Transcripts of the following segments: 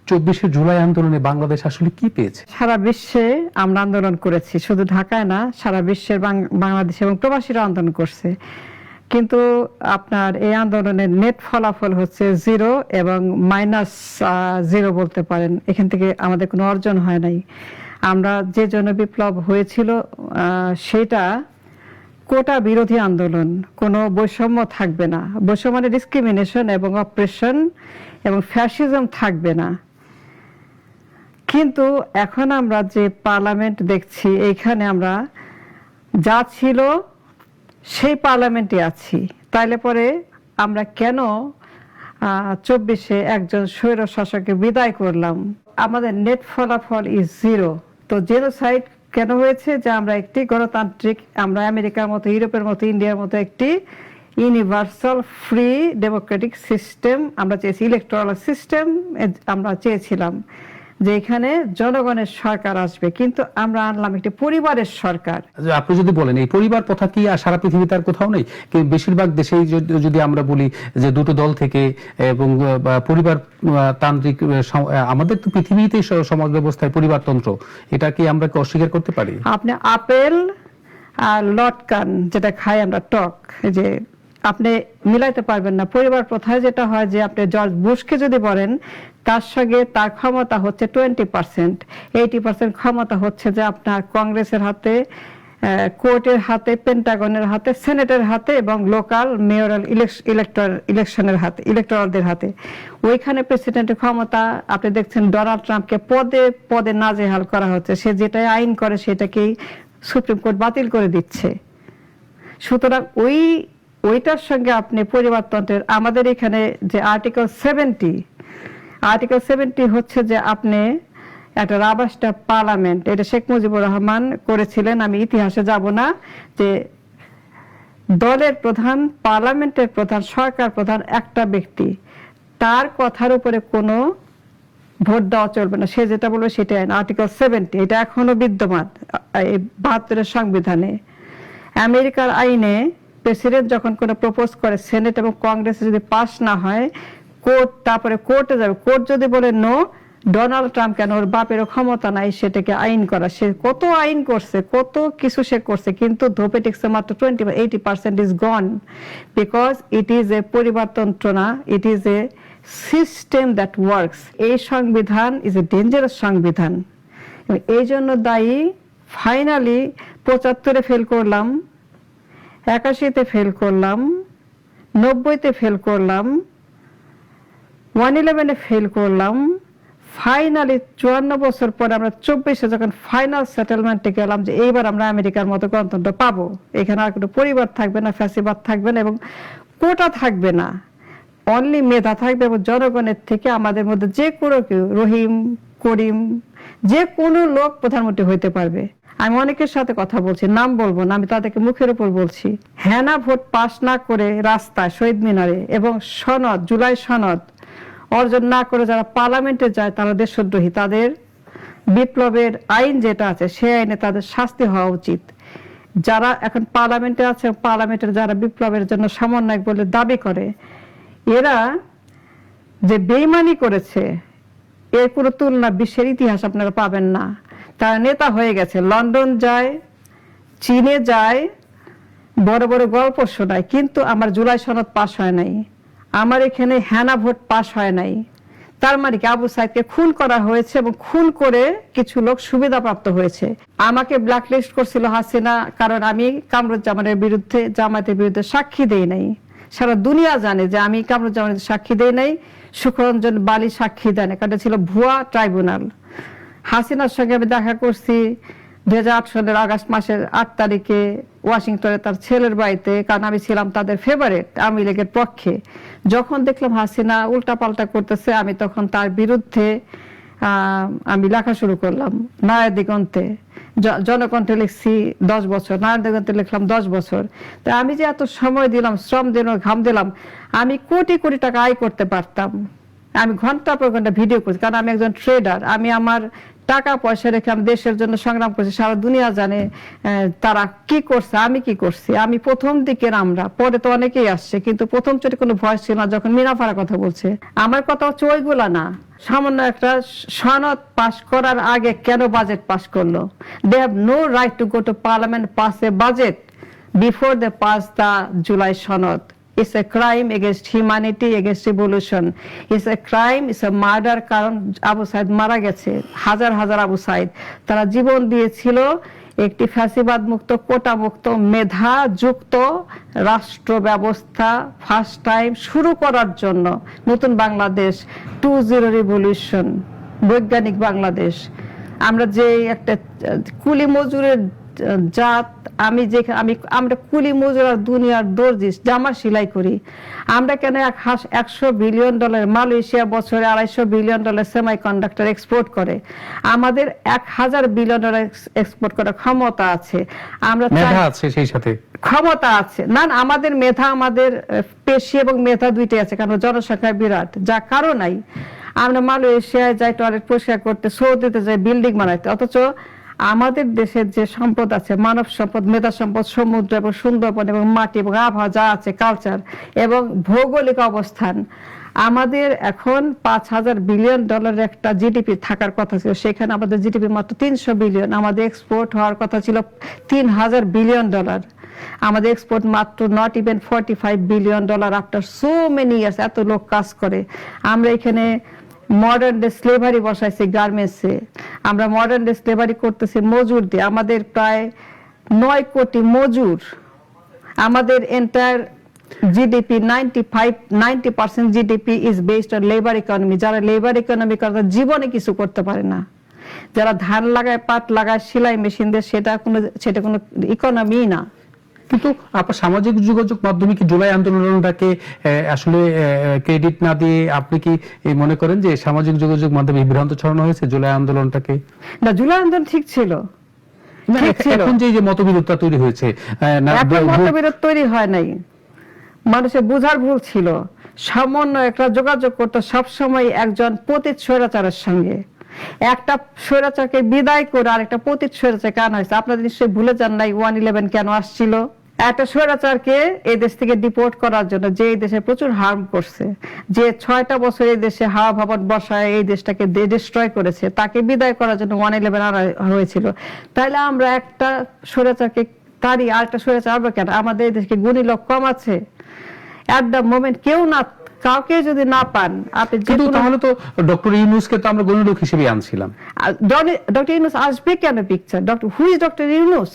24শে জুলাই আন্দোলনে বাংলাদেশ আসলে কি পেয়েছে? সারা বিশ্বে আমরা আন্দোলন করেছি, শুধু ঢাকায় না, সারা বিশ্বের বাংলাদেশ এবং প্রবাসীরা আন্দোলন করছে। কিন্তু আপনার এই আন্দোলনের নেট ফলাফল হচ্ছে 0 এবং -0 বলতে পারেন। এখান থেকে আমাদের কোনো অর্জন হয় নাই। আমরা যে জন্য বিপ্লব হয়েছিল সেটা কোটা বিরোধী আন্দোলন, কোনো বৈষম্য থাকবে না, বৈষম্য মানে ডিসক্রিমিনেশন এবং অপ্রেশন এবং ফ্যাসিজম থাকবে না। কিন্তু এখন আমরা যে পার্লামেন্ট দেখছি, এইখানে আমরা যা ছিল সেই পার্লামেন্টে আছি। তাইলে পরে আমরা কেন 24-এ একজন স্বৈর শাসককে বিদায় করলাম? আমাদের নেট ফলাফল ইজ 0। তো জেনোসাইড কেন হয়েছে? যে আমরা একটি গণতান্ত্রিক, আমরা আমেরিকার মতো, ইউরোপের মতো, ইন্ডিয়ার মতো একটি ইউনিভার্সাল ফ্রি ডেমোক্রেটিক সিস্টেম আমরা চেয়েছি, ইলেকট্রাল সিস্টেম আমরা চেয়েছিলাম, যে এখানে জনগণের সরকার আসবে। কিন্তু আমরা আনলাম একটি পরিবারের সরকার। আপনি যদি বলেন এই পরিবার কথা কি আর সারা পৃথিবীতে আর কোথাও নেই? বেশিরভাগ দেশেই যদি আমরা বলি যে দুটো দল থেকে এবং পরিবার তান্ত্রিক, আমাদের তো পৃথিবীতেই সমাজ ব্যবস্থায় পরিবারতন্ত্র, এটা কি আমরা অস্বীকার করতে পারি? আপনি আপেল আর লটকান যেটা খাই আমরা, টক, যে আপনি মিলাইতে পারবেন না। পরিবার প্রথায় যেটা হয় যে আপনি জর্জ বুশকে যদি বলেন, তার সঙ্গে তার ক্ষমতা হচ্ছে 20%, 80% ক্ষমতা হচ্ছে যে আপনার কংগ্রেসের হাতে, কোর্টের হাতে, পেন্টাগনের হাতে, সেনেটের হাতে এবং লোকাল মেয়রাল ইলেকশনের হাতে, ইলেকটরদের হাতে। ওইখানে প্রেসিডেন্টের ক্ষমতা আপনি দেখছেন ডোনাল্ড ট্রাম্পকে পদে পদে নাজেহাল করা হচ্ছে। সে যেটাই আইন করে সেটাকেই সুপ্রিম কোর্ট বাতিল করে দিচ্ছে। সুতরাং ওইটার সঙ্গে আপনি পরিবারতন্ত্রের, আমাদের এখানে যে আর্টিকেল 70 হচ্ছে যে আপনি একটা রাবার স্ট্যাম্প পার্লামেন্ট, এটা শেখ মুজিবুর রহমান করেছিলেন। আমি ইতিহাসে যাব না, যে দলের প্রধান, পার্লামেন্টের প্রধান, সরকার প্রধান একটা ব্যক্তি, তার কথার উপরে কোনো ভোট দেওয়া চলবে না, সে যেটা বলবে সেটা আইন। আর্টিকেল 70 এটা এখনো বিদ্যমান এই 72-এর সংবিধানে। আমেরিকার আইনে প্রেসিডেন্ট যখন কোনো প্রপোজ করে, সেনেট এবং কংগ্রেসে যদি পাস না হয়, কোর্ট, তারপরে কোর্টে যাবে। কোর্ট যদি বলে নো, ডোনাল্ড ট্রাম্প কেন, ওর বাপেরও ক্ষমতা নাই সেটাকে আইন করা। সে কত আইন করছে, কত কিছু সে করছে, কিন্তু ধোপে টিকছে মাত্র 80% is gone, because it is a পরিবারতন্ত্র না, it is a system that works. এই সংবিধান ইজ এ ডেঞ্জারাস সংবিধান। এই জন্য দায়ী ফাইনালি 75-এ ফেল করলাম, 81-তে ফেল করলাম, 90-তে ফেল করলাম, 111-এ ফেল করলাম। ফাইনালি 54 বছর পরে আমরা 24-এ যখন ফাইনাল সেটেলমেন্টে গেলাম, যে এইবার আমরা আমেরিকার মতো গণতন্ত্র পাবো, এখানে আর কোনো পরিবার থাকবে না, ফ্যাসিবাদ থাকবে না এবং কোটা থাকবে না, অনলি মেধা থাকবে। এবং জনগণের থেকে আমাদের মধ্যে যে কোনো কেউ, রহিম, করিম, যে কোনো লোক প্রধানমন্ত্রী হইতে পারবে। আমি অনেকের সাথে কথা বলছি, নাম বলবো না, আমি তাদেরকে মুখের উপর বলছি, হ্যানা ভোট পাস না করে রাস্তায়, শহীদ মিনারে এবং সনদ, জুলাই সনদ অর্জন না করে যারা পার্লামেন্টে যায় তারা দেশদ্রোহী। তাদের বিপ্লবের আইন যেটা আছে সেই আইনে তাদের শাস্তি হওয়া উচিত। যারা এখন পার্লামেন্টে আছে, পার্লামেন্টের যারা বিপ্লবের জন্য সমন্বয়ক বলে দাবি করে, এরা যে বেইমানি করেছে এর কোনো তুলনা বিশ্বের ইতিহাস আপনারা পাবেন না। তারা নেতা হয়ে গেছে, লন্ডন যায়, চীনে যায়, বড় বড় গল্প শোনায়, কিন্তু আমার জুলাই সনদ পাস হয় নাই, আমার এখানে হ্যানা ভোট পাস হয় নাই। তার মানে কি আবু সাইদকে খুন করা হয়েছে এবং খুন করে কিছু লোক সুবিধাপ্রাপ্ত হয়েছে। আমাকে ব্ল্যাকলিস্ট করছিল হাসিনা, কারণ আমি কামরুজ্জামানের বিরুদ্ধে, জামায়াতের বিরুদ্ধে সাক্ষী দেই নাই। সারা দুনিয়া জানে যে আমি কামরুজ্জামানের সাক্ষী দেই নাই, সুখরঞ্জন বালি সাক্ষী দেয় না, কারণ এটা ছিল ভুয়া ট্রাইব্যুনাল। হাসিনার সঙ্গে আমি দেখা করছি 2008 সালের আগস্ট মাসের 8 তারিখে ওয়াশিংটনে তার ছেলের বাড়িতে, কারণ আমি ছিলাম তাদের ফেভারিট, আওয়ামী লীগের পক্ষে। যখন দেখলাম হাসিনা উল্টাপাল্টা করতেছে, আমি তখন তার বিরুদ্ধে আমি লেখা শুরু করলাম। নায়ের দিগন্তে, জনকণ্ঠে লিখছি 10 বছর, নায়ের দিগন্তে লিখলাম 10 বছর। তা আমি যে এত সময় দিলাম, শ্রম দিলাম, ঘাম দিলাম, আমি কোটি কোটি টাকা আয় করতে পারতাম। আমি ঘন্টা পর ঘন্টা ভিডিও করছি, কারণ আমি একজন ট্রেডার। আমি আমার টাকা পয়সা রেখে আমি দেশের জন্য সংগ্রাম করছি, সারা দুনিয়া জানে তারা কি করছে, আমি কি করছি। আমি প্রথম দিকের, আমরা পরে তো অনেকেই আসছে, কিন্তু প্রথম চোটে কোনো ভয় ছিল না যখন মিনাফার কথা বলছে। আমার কথা হচ্ছে ওইগুলা না, সামান্য একটা সনদ পাস করার আগে কেন বাজেট পাস করলো? They have no right to go to parliament pass a budget before they pass the July সনদ। It's a crime against humanity, against revolution. It's a crime, it's a murder, কারণ আবু সাইদ মারা গেছে, হাজার হাজার আবু সাইদ, তারা জীবন দিয়েছিল একটি ফ্যাসিবাদ মুক্ত, কোটা মুক্ত, মেধা যুক্ত রাষ্ট্র ব্যবস্থা ফার্স্ট টাইম শুরু করার জন্য। নতুন বাংলাদেশ 2.0 রিভলিউশন, বৈজ্ঞানিক বাংলাদেশ। আমরা যে একটা কুলি মজুরের জাত, আমরা কুলি মজুর আর দুনিয়ার দর্জি, জামা সেলাই করি। আমরা কেন $100 বিলিয়ন, মালয়েশিয়া বছরে $250 বিলিয়ন সেমি কন্ডাক্টর এক্সপোর্ট করে, আমাদের $1000 বিলিয়ন এক্সপোর্ট করার ক্ষমতা আছে, আমরা মেধা আছে, সেই সাথে ক্ষমতা আছে। না, আমাদের মেধা, আমাদের পেশি এবং মেধা দুইটাই আছে, কারণ জনসংখ্যা বিরাট, যা কারো নাই। আমরা মালয়েশিয়ায় যাই টয়লেট পরিষ্কার করতে, সৌদিতে যাই বিল্ডিং বানাইতে, অথচ আমাদের দেশের যে সম্পদ আছে, মানব সম্পদ, মেধা সম্পদ, সমুদ্র এবং সুন্দরবন এবং মাটি এবং আবহাওয়া যা আছে, কালচার এবং ভৌগোলিক অবস্থান, আমাদের এখন $5000 বিলিয়ন একটা জিডিপি থাকার কথা ছিল, সেখানে আমাদের জিডিপি মাত্র $300 বিলিয়ন। আমাদের এক্সপোর্ট হওয়ার কথা ছিল $3000 বিলিয়ন। আমাদের এক্সপোর্ট মাত্র not even $45 billion after so many years. এত লোক কাজ করে, আমরা এখানে মডার্ন ডে স্লেভারি বসাইছি গার্মেন্টসে, আমরা মডার্ন ডে স্লেভারি করতেছি মজুর দিয়ে। আমাদের প্রায় 9 কোটি মজুর, আমাদের entire GDP 90% GDP is based on labour economy. যারা লেবার ইকোনমি করে জীবনে কিছু করতে পারে না, যারা ধান লাগায়, পাট লাগায়, সেলাই মেশিন দিয়ে, সেটা কোনো ইকোনমি না। কিন্তু আপনার সামাজিক যোগাযোগ মাধ্যমে কি জুলাই আন্দোলনটাকে আসলে ক্রেডিট না দিয়ে আপনি কি মনে করেন যে সামাজিক যোগাযোগ মাধ্যমে বিভ্রান্ত ছড়ানো হয়েছে জুলাই আন্দোলনটাকে? না, জুলাই আন্দোলন ঠিক ছিল। এখন যে মতবিরোধটা তৈরি হয়েছে, মতবিরোধ তৈরি হয় নাই, মানুষের বুঝার ভুল ছিল। সমন্বয়করা যোগাযোগ করতো সবসময় একজন পতিত স্বৈরাচারের সঙ্গে। একটা স্বৈরাচারকে বিদায় করে আরেকটা পতিত স্বৈরাচারকে আনা হয়েছে। আপনারা নিশ্চয়ই ভুলে যান নাই 1/11 কেন আসছিল? একটা স্বৈরাচারকে এই দেশ থেকে ডিপোর্ট করার জন্য, যে এই দেশে প্রচুর হার্ম করছে, যে 6টা বছর এই দেশে হাওয়া ভবন বসায় এই দেশটাকে ডিস্ট্রয় করেছে, তাকে বিদায় করার জন্য 1/11 আনা হয়েছিল। তাইলে আমরা একটা স্বৈরাচারকে তারই আরেকটা স্বৈরাচার আনবো কেন? আমাদের এই দেশকে গুণী লোক কম আছে? এট দ্য মোমেন্ট কেউ না, কাউকে যদি না পান আপনি, তাহলে তো ডক্টর ইউনূসকে তো আমরা গুণী লোক হিসেবে আনছিলাম। ডক্টর ইউনূস আসবে কেন picture? Who is doctor Yunus?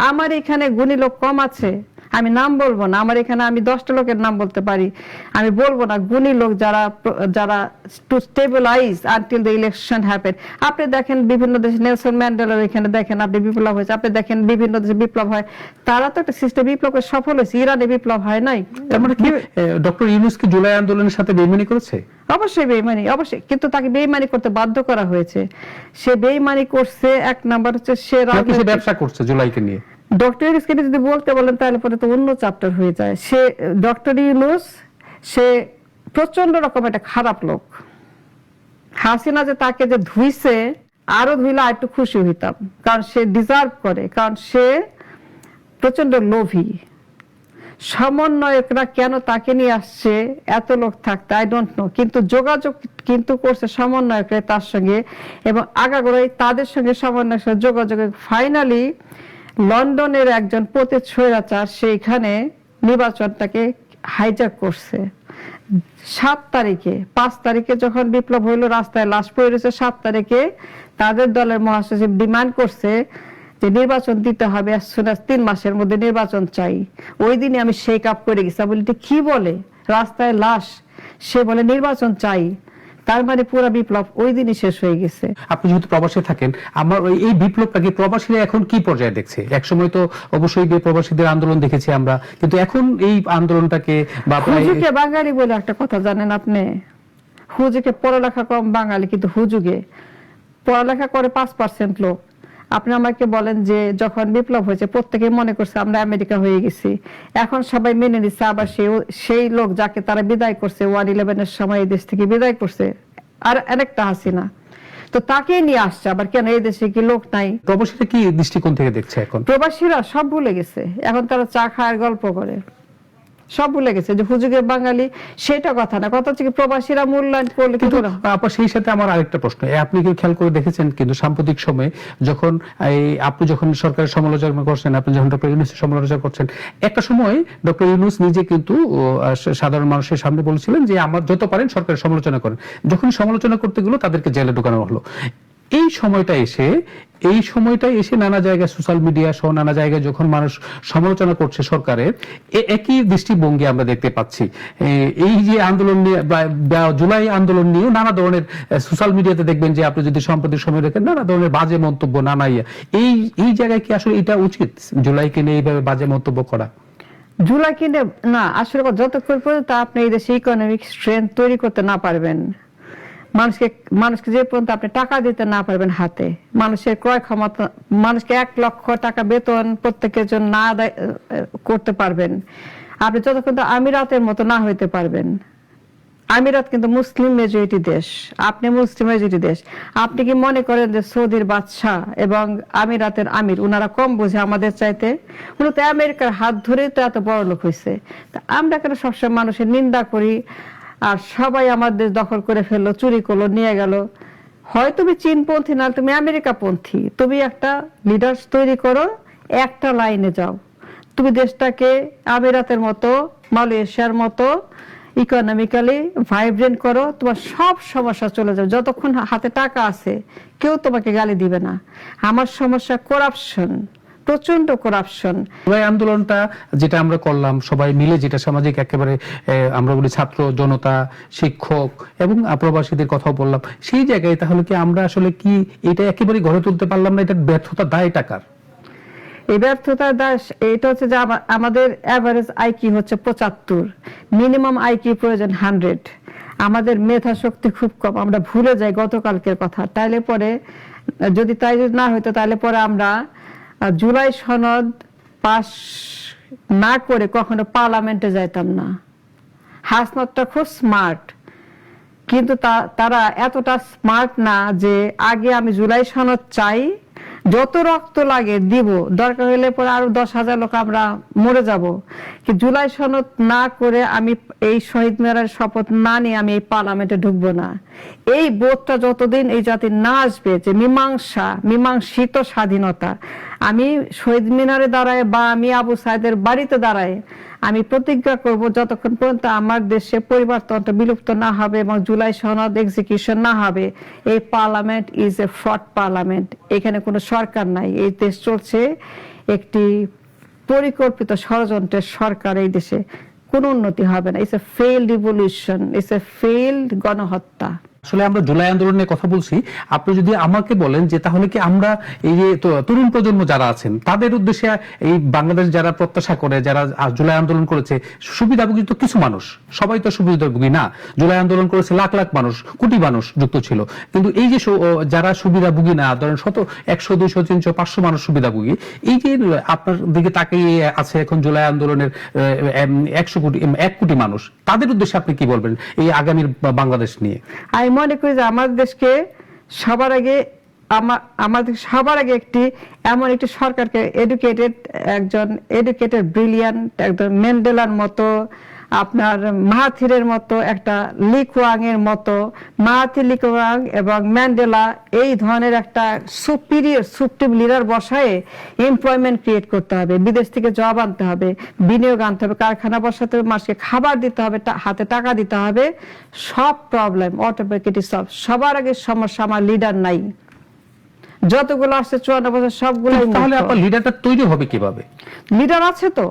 আমার এখানে গুণী লোক কম আছে, আমি নাম বলবো না। আমার এখানে আমি 10টা লোকের নাম বলতে পারি, আমি বলবো না গুণী লোক যারা to stabilise until the election happen. আপনি দেখেন বিভিন্ন দেশে নেলসন ম্যান্ডেলার এখানে দেখেন আপনি বিপ্লব হয়েছে, আপনি দেখেন বিভিন্ন দেশে বিপ্লব হয়, তারা তো একটা সিস্টেম বিপ্লবের সফল হয়েছে। ইরানে বিপ্লব হয় নাই। তার মানে কি ডক্টর ইউনূস কি জুলাই আন্দোলনের সাথে বেইমানি করেছে? অবশ্যই বেইমানি, অবশ্যই, কিন্তু তাকে বেইমানি করতে বাধ্য করা হয়েছে। সে বেইমানি করছে, এক নাম্বার হচ্ছে সে ব্যবসা করছে জুলাইকে নিয়ে। ডক্টর ইউনূসকে যদি বলতে বলেন তাহলে পরে তো অন্য চ্যাপ্টার হয়ে যায়। সে ডক্টর ইউনূস সে প্রচন্ড রকম একটা খারাপ লোক। হাসিনা যে তাকে যে ধুইছে, আরো ধুইলে আর একটু খুশি হইতাম, কারণ সে ডিজার্ভ করে, কারণ সে প্রচন্ড লোভী। সমন্বয়করা কেন তাকে নিয়ে আসছে এত লোক থাকতে, আই ডোন্ট নো, কিন্তু যোগাযোগ কিন্তু করছে সমন্বয়করা তার সঙ্গে, এবং আগাগোড়াই তাদের সঙ্গে সমন্বয়ের যোগাযোগ। ফাইনালি লন্ডনের একজন পতিত স্বৈরাচার সেইখানে নির্বাচনটাকে হাইজ্যাক করছে। 7 তারিখে, 5 তারিখে যখন বিপ্লব হইলো, রাস্তায় লাশ পড়ে রয়েছে। 7 তারিখে তাদের দলের মহাসচিব ডিমান্ড করছে যে নির্বাচন দিতে হবে, 3 মাসের মধ্যে নির্বাচন চাই। ওই দিনে আমি শেক আপ করে গেছি, বলি কি বলে, রাস্তায় লাশ, সে বলে নির্বাচন চাই। তার মানে পুরো বিপ্লব ওই দিনই শেষ হয়ে গেছে। আপনি যেহেতু প্রবাসে থাকেন, আমার এই বিপ্লবটাকে প্রবাসীরা এখন কি পর্যায়ে দেখছে? একসময় তো অবশ্যই প্রবাসীদের আন্দোলন দেখেছি আমরা, কিন্তু এখন এই আন্দোলনটাকে হুজুগে বাঙালি বলে একটা কথা জানেন আপনি? হুজুগে পড়ালেখা কম বাঙালি, কিন্তু হুজুগে পড়ালেখা করে 5% লোক। আপনি আমাকে বলেন যে যখন বিপ্লব হয়েছে প্রত্যেকে মনে করছে আমরা আমেরিকা হয়ে গেছি, এখন সবাই মেনে নিচ্ছে। আবার সেই লোক যাকে তারা বিদায় করছে 1/11 এর সময় এই দেশ থেকে বিদায় করছে, আর আরেকটা হাসিনা, তো তাকেই নিয়ে আসছে আবার, কেন এই দেশে কি লোক নাই? প্রবাসীরা কি দৃষ্টিকোণ থেকে দেখছে এখন? প্রবাসীরা সব ভুলে গেছে, এখন তারা চা খায় গল্প করে, সব ভুলে গেছে যে হুজুগের বাঙালি, সেটা কথা না, কথা হচ্ছে কি প্রবাসীরা মূল্যায়ন করলে কি কিন্তু করে? আপা সেই সাথে আমার আরেকটা প্রশ্ন, আপনি কি খেয়াল করে দেখেছেন কিন্তু সাম্প্রতিক সময়ে যখন আপনি যখন সরকারের সমালোচনা করছেন, আপনি যখন ডক্টর ইউনূসের সমালোচনা করছেন, একটা সময় ডক্টর ইউনূস নিজে কিন্তু সাধারণ মানুষের সামনে বলেছিলেন যে আমার যত পারেন সরকারের সমালোচনা করেন, যখন সমালোচনা করতে গেল তাদেরকে জেলে ঢোকানো হলো। এই সময়টা এসে নানা জায়গায় সোশ্যাল মিডিয়া সহ নানা জায়গায় যখন মানুষ সমালোচনা করছে সরকারের, একই দৃষ্টিভঙ্গি আমরা দেখতে পাচ্ছি। এই যে আন্দোলন নিয়ে বা জুলাই আন্দোলন নিয়েও নানা ধরনের সোশ্যাল মিডিয়াতে দেখবেন যে আপনি যদি সাম্প্রতিক সময় দেখেন নানা ধরনের বাজে মন্তব্য, নানা এই জায়গায় কি আসলে এটা উচিত জুলাইকে নিয়ে এইভাবে বাজে মন্তব্য করা? জুলাই কিনে না, আসলে যতক্ষণ পর্যন্ত আপনি এই দেশে ইকোনমিক স্ট্রেংথ তৈরি করতে না পারবেন, মানুষকে যে পর্যন্ত আপনি টাকা দিতে না পারবেন হাতে, মানুষের ক্রয় ক্ষমতা, মানুষকে 1 লক্ষ টাকা বেতন প্রত্যেকের জন্য না করতে পারবেন, আপনি যতক্ষণ আমিরাতের মতো না হইতে পারবেন। আমিরাত কিন্তু মুসলিম মেজরিটি দেশ, আপনি মুসলিম মেজরিটি দেশ। আপনি কি মনে করেন যে সৌদির বাদশাহ এবং আমিরাতের আমির উনারা কম বোঝে আমাদের চাইতে? উনি তো আমেরিকার হাত ধরেই তো এত বড় লোক হয়েছে। তা আমরা কেন সবসময় মানুষের নিন্দা করি? আর সবাই আমাদের দেশ দখল করে ফেললো, চুরি করলো, নিয়ে গেল। হয় তুমি চীনপন্থী, না তুমি আমেরিকাপন্থী। তুমি একটা লিডার্স তৈরি করো, একটা লাইনে যাও, তুমি দেশটাকে আমিরাতের মতো, মালয়েশিয়ার মতো ইকোনমিক্যালি ভাইব্রেন্ট করো, তোমার সব সমস্যা চলে যাবে। যতক্ষণ হাতে টাকা আছে কেউ তোমাকে গালি দিবে না। আমার সমস্যা করাপশন, প্রচন্ড করাপশন। জুলাই আন্দোলনটা যেটা আমরা করলাম সবাই মিলে, যেটা সামাজিক একেবারে আমরা বলি ছাত্র জনতা, শিক্ষক এবং প্রবাসীদের কথাও বললাম, সেই জায়গায় তাহলে কি আমরা আসলে কি এটা একেবারে গড়ে তুলতে পারলাম না? এটা ব্যর্থতা দায় টাকার। এই ব্যর্থতার দাস এটা হচ্ছে যে আমাদের অ্যাভারেজ আইকিউ হচ্ছে 75, মিনিমাম আইকিউ প্রয়োজন 100। আমাদের মেধা শক্তি খুব কম, আমরা ভুলে যাই গতকালকের কথা। তাইলে পরে যদি না হইতো, তাহলে পরে আমরা জুলাই সনদ পাস না করে কখনো পার্লামেন্টে যাইতাম না। হাসনাতটা খুব স্মার্ট, কিন্তু তারা এতটা স্মার্ট না যে আগে আমি জুলাই সনদ চাই, যত রক্ত লাগে দিব, দরকার হলে পরে আরো 10,000 লোক আমরা মরে যাব, কি জুলাই সনদ না করে আমি এই শহীদ মিনারের শপথ না নিয়ে আমি এই পার্লামেন্টে ঢুকবো না। এই বোধটা যতদিন এই জাতির না আসবে যে মীমাংসিত স্বাধীনতা, আমি শহীদ মিনারে দাঁড়ায় বা আমি আবু সাইদের বাড়িতে দাঁড়ায় আমি প্রতিজ্ঞা করব, যতক্ষণ পর্যন্ত আমার দেশে পরিবারতন্ত্র বিলুপ্ত না হবে এবং জুলাই সনদ এক্সিকিউশন না হবে, এই parliament is a fraud parliament. এখানে কোনো সরকার নাই, এই দেশ চলছে একটি পরিকল্পিত ষড়যন্ত্রের সরকার। এই দেশে কোনো উন্নতি হবে না। It's a failed revolution, it's a failed গণহত্যা। আসলে আমরা জুলাই আন্দোলনের কথা বলছি, আপনি যদি আমাকে বলেন যে তাহলে কি আমরা এই যে তরুণ প্রজন্ম যারা আছেন তাদের উদ্দেশ্যে এই বাংলাদেশ যারা প্রত্যাশা করে, যারা জুলাই আন্দোলন করেছে, সুবিধাভোগী তো কিছু মানুষ, সবাই তো সুবিধাভোগী না। জুলাই আন্দোলন করেছে লাখ লাখ মানুষ, কোটি মানুষ যুক্ত ছিল, কিন্তু এই যে যারা সুবিধাভোগী না, ধরেন 100, 200, 300, 500 মানুষ সুবিধাভোগী, এই যে আপনার দিকে তাকিয়ে আছে এখন জুলাই আন্দোলনের 1 কোটি মানুষ, তাদের উদ্দেশ্যে আপনি কি বলবেন এই আগামীর বাংলাদেশ নিয়ে? আমি মনে করি যে আমার দেশকে সবার আগে একটি এমন একটি সরকারকে একজন এডুকেটেড ব্রিলিয়ান্ট, একজন ম্যান্ডেলার মতো, আপনার মাহাথিরের মতো, একটা লি কুয়াং এর মতো, মাহাথির, লি কুয়াং এবং ম্যান্ডেলা এই ধরনের একটা সুপ্রিম লিডার বসায় এমপ্লয়মেন্ট ক্রিয়েট করতে হবে, বিদেশ থেকে জব আনতে হবে, বিনিয়োগ আনতে হবে, কারখানা বসাতে হবে, মানুষকে খাবার দিতে হবে, হাতে টাকা দিতে হবে, সব প্রবলেম অটোমেটিকলি সলভ। সবার আগে সমস্যা আমার লিডার নাই, যতগুলো আসছে 54 বছর সবগুলো। তাহলে আপনার লিডারটা তৈরি হবে কিভাবে? লিডার আছে তো,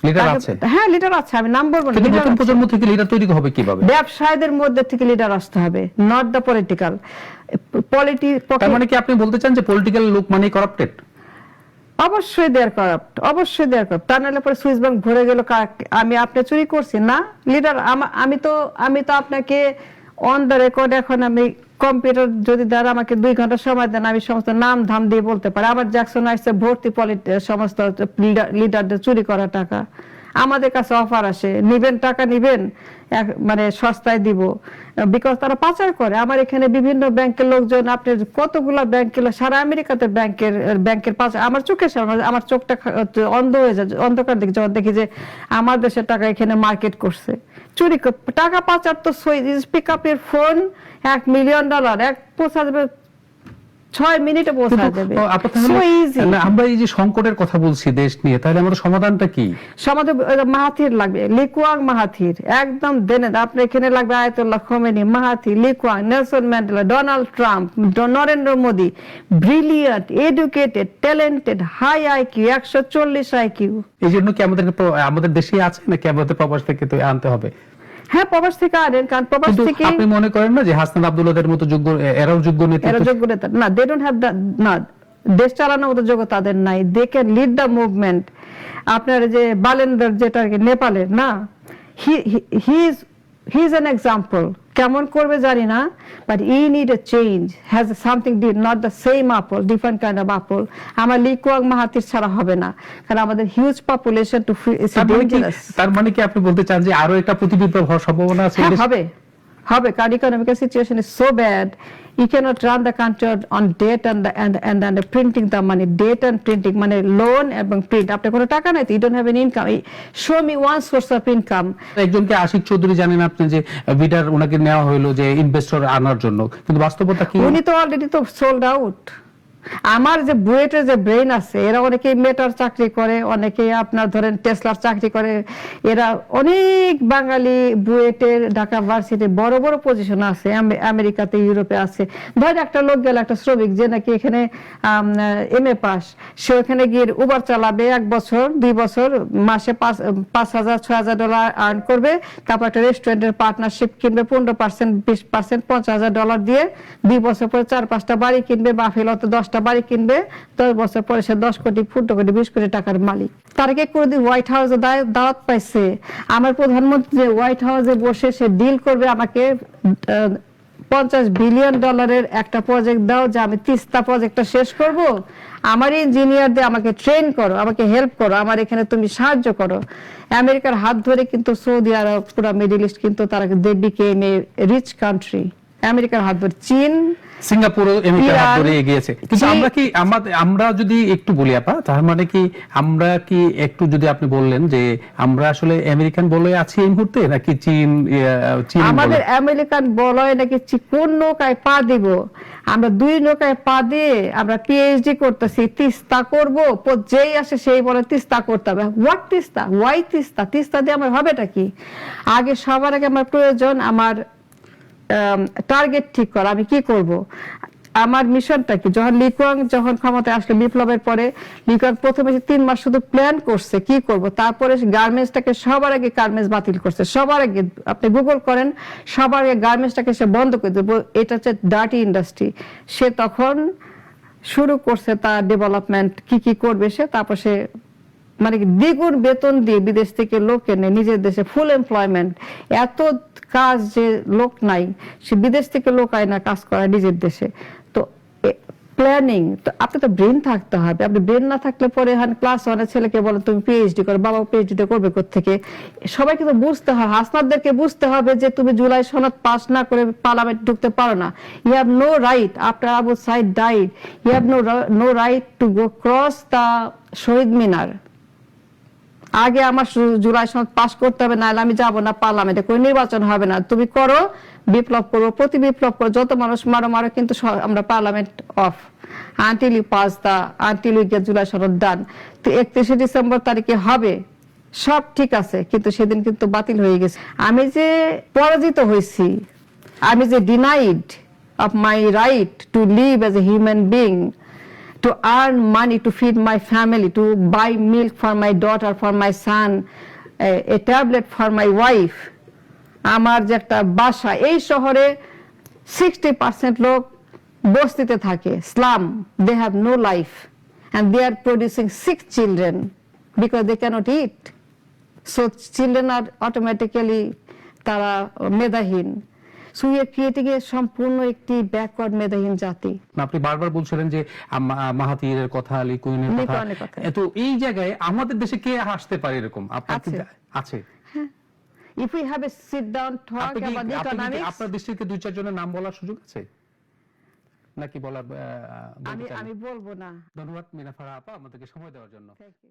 লিডার আছে, হ্যাঁ লিডার আছে, আমি নাম বলবো না। নতুন প্রজন্ম থেকে লিডার তৈরি হবে কিভাবে? ব্যবসায়ীদের মধ্যে থেকে লিডার আসতে হবে, নট দ্য পলিটিক্যাল। তার মানে কি আপনি বলতে চান যে পলিটিক্যাল লোক মানে কারাপ্টেড? অবশ্যই দেয়ার কারাপ্ট, অবশ্যই দেয়ার কারাপ্ট। তা নাহলে পরে সুইস ব্যাংক ভরে গেল, আপনি চুরি করছি না লিডার। আমি তো আপনাকে অন দ্য রেকর্ড, এখন আমি কম্পিউটার যদি দ্বারা আমাকে 2 ঘন্টা সময় দেন, আমি সমস্ত নাম ধাম দিয়ে বলতে পারি। আবার জ্যাকসন আসছে ভর্তি সমস্ত লিডারদের চুরি করা টাকা, আমাদের কাছে অফার আসে, নিবেন টাকা নিবেন, মানে সস্তায় দিব, বিকজ তারা পাচার করে। আমার এখানে বিভিন্ন ব্যাংকের লোকজন, আপনি কতগুলা ব্যাংকের, সারা আমেরিকাতে ব্যাংকের পাচার আমার চোখের সামনে, আমার চোখটা অন্ধ হয়ে যায় অন্ধকার দিকে যখন দেখি যে আমার দেশের টাকা এখানে মার্কেট করছে, চুরি টাকা পাচার। তো পিক আপ এর ফোন $1 মিলিয়ন, 6 মিনিটে পৌঁছা দেবে। So easy। আমরা এই যে সংকটের কথা বলছি দেশ নিয়ে, তাহলে আমাদের সমাধানটা কি? সমাধান মাহাথির লাগবে, লিকুয়াং মাহাথির একদম দেনে। আপনার এখানে লাগবে Ayatollah Khomeini, Mahathir, Lee Kuan Yew, Nelson Mandela, Donald Trump, Narendra Modi, brilliant, educated, talented, high IQ, 140 IQ. এই জন্য কি আমাদের দেশে আছে নাকি আমাদের প্রবাস থেকে তো আনতে হবে? হ্যাঁ, প্রবাস থেকে আনেন, কারণ প্রবাস থেকে আপনি মনে করেন না যে হাসান আব্দুল্লাহদের মতো যোগ্য, এরাও যোগ্য নেতা? এরা যোগ্য নেতা না, দে ডোন্ট হ্যাভ না, দেশ চালানোর মতো যোগ্য তাদের নাই। They can lead the movement. আপনার যে বালেন্দার, যেটা নেপালের না, হি ইজ অ্যান এক্সাম্পল। কেমন করবে জানি না, but E need a change, has something not the same আপল, different kind of আপল। আমার লিকুয়াং মাহাথির ছাড়া হবে না, কারণ আমাদের হিউজ পপুলেশন টু ডেঞ্জারাস। তার মানে কি আপনি বলতে চান যে আরো একটা প্রতিবিপ্লব হওয়ার সম্ভাবনা আছে? হবে, কারণ economic situation is so bad. You cannot run the country on debt and printing the money. Debt and printing, মানে লোন এবং প্রিন্ট। আপনার কোনো টাকা নাই, you don't have an income. Show me one source of income. একজনকে আশিক চৌধুরী জানেন আপনি, যে বিডার ওনাকে নেওয়া হলো যে ইনভেস্টর আনার জন্য, কিন্তু বাস্তবতা কি? উনি তো অলরেডি তো সোল্ড আউট। আমার যে বুয়েটের যে ব্রেন আছে, এরা অনেকে মেটার চাকরি করে, অনেকে আপনার ধরেন টেসলার চাকরি করে, এরা অনেক বাঙালি বুয়েটের, ঢাকা ভার্সিটি বড় বড় পজিশন আছে, আমেরিকাতে, ইউরোপে আছে। ধরেন একটা লোক গেল, একটা শ্রমিক যে নাকি এখানে MA পাস, সে ওখানে গিয়ে উবার চালাবে 1 বছর 2 বছর, মাসে $5,000-6,000 আর্ন করবে, তারপর একটা রেস্টুরেন্টের পার্টনারশিপ কিনবে, 15%, 20%, $50,000 দিয়ে 2 বছর পরে 4-5টা বাড়ি কিনবে, বাফেলোতে 10টা বাড়ি কিনবে। 10 বছর পরে সে 10 কোটি, 15 কোটি, 20 কোটি টাকার মালিক। তার আগে কোনদিন হোয়াইট হাউসে দাওয়াত পাইছে? আমার প্রধানমন্ত্রী হোয়াইট হাউসে বসে সে ডিল করবে, আমাকে $50 বিলিয়ন একটা প্রজেক্ট দাও, যে আমি তিস্তা প্রজেক্টটা শেষ করব, আমার ইঞ্জিনিয়ার দিয়ে আমাকে ট্রেন করো, আমাকে হেল্প করো, আমার এখানে তুমি সাহায্য করো। আমেরিকার হাত ধরে কিন্তু সৌদি আরব, পুরো মিডল ইস্ট কিন্তু তারা they became a rich country. আমেরিকার হাত ধরে চীন, সিঙ্গাপুরও আমেরিকার হাত ধরে এগিয়েছে। কিন্তু আমরা যদি একটু বলি আপা, তার মানে কি আমরা কি একটু যদি আপনি বললেন যে আমরা আসলে আমেরিকান বলয়ে আছি এই মুহূর্তে, নাকি চীন? আমাদের আমেরিকান বলয় নাকি কোন নৌকায় পা দিব? আমরা 2 নৌকায় পা দিয়ে আমরা PhD করতেছি, তিস্তা করব, যেই আসে সেই বলে তিস্তা করতে হবে। হোয়াট তিস্তা? ওয়াই তিস্তা? তিস্তা দিয়ে আমার হবেটা কি? আগে সবার আগে আমার প্রয়োজন আমার টার্গেট ঠিক করা, আমি কি করব, আমার মিশনটা কি। যখন ক্ষমতায় আসলে বিপ্লবের পরে, লিকুয়াং প্রথমে 3 মাস শুধু প্ল্যান করছে কি করব, তারপরে গার্মেন্টসটাকে সবার আগে গার্মেন্টস বাতিল করছে। সবার আগে আপনি গুগল করেন, সবার আগে গার্মেন্টসটাকে সে বন্ধ করে দেব, এটা হচ্ছে ডার্টি ইন্ডাস্ট্রি। সে তখন শুরু করছে তার ডেভেলপমেন্ট, কি করবে সে। তারপর সে মানে দ্বিগুণ বেতন দিয়ে বিদেশ থেকে লোক এনে নিজের দেশে ফুল এমপ্লয়মেন্ট, এত কাজ যে লোক নাই, সে বিদেশ থেকে লোক আয় না, কাজ করায় নিজের দেশে। তো প্ল্যানিং, তো আপনি তো ব্রেন থাকতে হবে। আপনি ব্রেন না থাকলে পরে ক্লাস 1-এর ছেলেকে বলে তুমি PhD করো, বাবা PhD করবে কোত্থেকে? সবাইকে তো বুঝতে হবে, হাসনাতদেরকে বুঝতে হবে যে তুমি জুলাই সনদ পাস না করে পার্লামেন্ট ঢুকতে পারো না। You have no right, after Abu Sayeed died, you have no right to go cross the Shaheed Minar. আগে আমার জুলাই সনদ পাস করতে হবে, নাহলে আমি যাবো না পার্লামেন্টে, কোনো নির্বাচন হবে না। তুমি করো, বিপ্লব করো, প্রতি বিপ্লব করো, যত মানুষ মারো, কিন্তু আমরা parliament off until you get July সনদ ডান। তো 31শে ডিসেম্বর তারিখে হবে, সব ঠিক আছে, কিন্তু সেদিন কিন্তু বাতিল হয়ে গেছে। আমি যে পরাজিত হয়েছি, আমি যে denied of my right to live as a human being, to earn money to feed my family, to buy milk for my daughter, for my son, a tablet for my wife. আমার যে একটা বাসা, এই শহরে 60% লোক বস্তিতে থাকে, slam, they have no life and they are producing 6 children because they cannot eat. So children are automatically তারা মেধাহীন। So we are creating a সম্পূর্ণ একটি ব্যাকওয়ার্ড মেধাহীন জাতি। আপনি বারবার বলছিলেন যে মাহাথিরের কথা, আলী কুইনের আলী কথা, কুইনের কথা। তো এই জায়গায় আমাদের দেশে কে আসতে পারে এরকম? আপনার কি আছে। আছে? If we have a sit down talk আপনি কি- about the আপনি কি- economics, আপনার দৃষ্টিতে 2-4 জনের নাম বলার সুযোগ আছে নাকি বলার বলতে চান না? আমি বলবো না। ধন্যবাদ মিনা ফারহা আপা আমাদেরকে সময় দেওয়ার জন্য। Thank you.